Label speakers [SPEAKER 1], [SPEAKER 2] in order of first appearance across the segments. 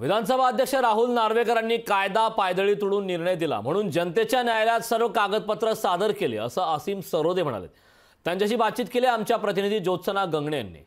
[SPEAKER 1] विधानसभा अध्यक्ष राहुल नार्वेकरांनी कायदा पायदळी तोडून निर्णय दिला म्हणून जनतेच्या न्यायालयात सर्व कागदपत्र सादर केले असं असीम सरोदे म्हणाले। त्यांच्याशी बातचीत केली आमच्या प्रतिनिधी ज्योत्सना गंगणे यांनी।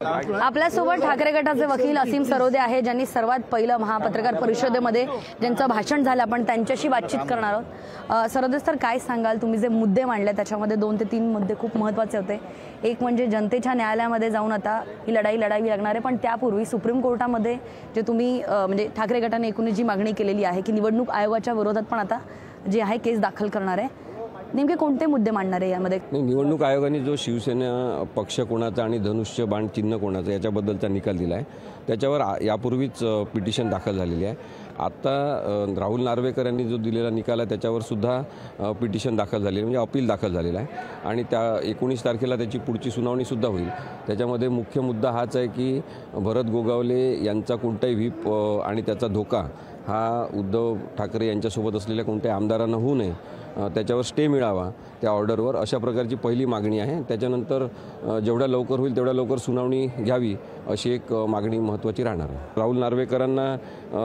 [SPEAKER 2] आपल्यासोबत ठाकरे गटाचे वकील असीम सरोदे आहे, ज्यांनी सर्वात पहिलं महापत्रकार परिषदेमध्ये ज्यांचं भाषण झालं, आपण त्यांच्याशी बातचीत करणार आहोत। सरोदे सर, काय सांगाल, तुम्ही जे मुद्दे मांडले त्याच्यामध्ये 2 ते 3 मुद्दे खूप महत्त्वाचे होते। एक म्हणजे जनतेच्या न्यायालयामध्ये जाऊन आता ही लढाई लढावी लागणार आहे, पण त्यापूर्वी सुप्रीम कोर्टामध्ये जे तुम्ही म्हणजे ठाकरे गटाने एकूण जी मागणी केलेली आहे की निवडणूक आयोगाच्या विरोधात पण आता जी आहे केस दाखल करणार आहे, नेमके कोणते मुद्दे मांडणार आहे यामध्ये?
[SPEAKER 3] निवडणूक आयोगाने जो शिवसेना पक्ष कोणाचा आणि धनुष्य बाण चिन्ह कोणाचं याच्याबद्दलचा निकाल दिला आहे, त्याच्यावर यापूर्वीच पिटिशन दाखल झालेली आहे। आता राहुल नार्वेकर यांनी जो दिलेला निकाल आहे त्याच्यावर सुद्धा पिटिशन दाखल झालेली, म्हणजे अपील दाखल झालेला आहे आणि त्या 19 तारखेला त्याची पुढची सुनावणीसुद्धा होईल। त्याच्यामध्ये मुख्य मुद्दा हाच आहे की भरत गोगावले यांचा कोणताही व्हीप आणि त्याचा धोका हा उद्धव ठाकरे यांच्यासोबत असलेल्या कोणत्याही आमदारांना होऊ नये, त्याच्यावर स्टे मिळावा त्या ऑर्डरवर, अशा प्रकारची पहिली मागणी आहे। त्याच्यानंतर जेवढ्या लवकर होईल तेवढ्या लवकर सुनावणी घ्यावी अशी एक मागणी महत्त्वाची राहणार आहे। राहुल नार्वेकरांना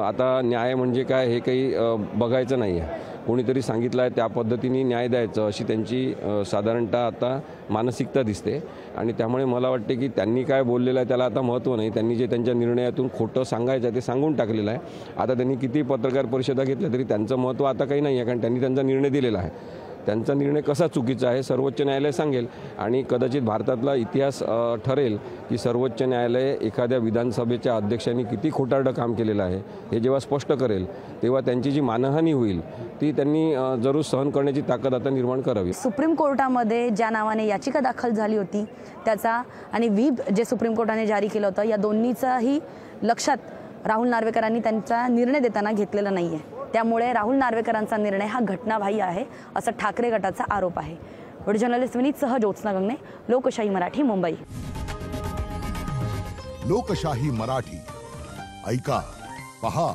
[SPEAKER 3] आता न्याय म्हणजे काय हे काही बघायचं नाही आहे, कोणीतरी सांगितलं आहे त्या पद्धतीने न्याय द्यायचं अशी त्यांची साधारणतः आता मानसिकता दिसते आणि त्यामुळे मला वाटते की त्यांनी काय बोललेलं आहे त्याला आता महत्त्व नाही। त्यांनी जे त्यांच्या निर्णयातून खोटं सांगायचं ते सांगून टाकलेलं आहे। आता त्यांनी किती पत्रकार परिषदा घेतल्या तरी त्यांचं महत्त्व आता काही नाही आहे, कारण त्यांनी त्यांचा निर्णय दिलेला आहे। त्यांचा निर्णय कसा चुकीचा आहे सर्वोच्च न्यायालय सांगेल आणि कदाचित भारतातला इतिहास ठरेल की सर्वोच्च न्यायालय एखाद्या विधानसभेच्या अध्यक्षांनी किती खोटारडं काम केलेलं आहे हे जेव्हा स्पष्ट करेल तेव्हा त्यांची जी मानहानी होईल ती त्यांनी जरूर सहन करण्याची ताकद आता निर्माण करावी।
[SPEAKER 2] सुप्रीम कोर्टामध्ये ज्या नावाने याचिका दाखल झाली होती त्याचा आणि व्हीप जे सुप्रीम कोर्टाने जारी केलं होतं, या दोन्हीचाही लक्षात राहुल नार्वेकरांनी त्यांचा निर्णय देताना घेतलेला नाही आहे। त्यामुळे राहुल नार्वेकरांचा निर्णय हा घटनाबाह्य आहे असं ठाकरे गटाचा आरोप आहे। व्हिडिओ जर्नलिस्ट विनीतसह ज्योत्सना गंगणे, लोकशाही मराठी, मुंबई।
[SPEAKER 4] लोकशाही मराठी, ऐका, पहा,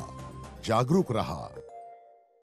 [SPEAKER 4] जागरूक रहा।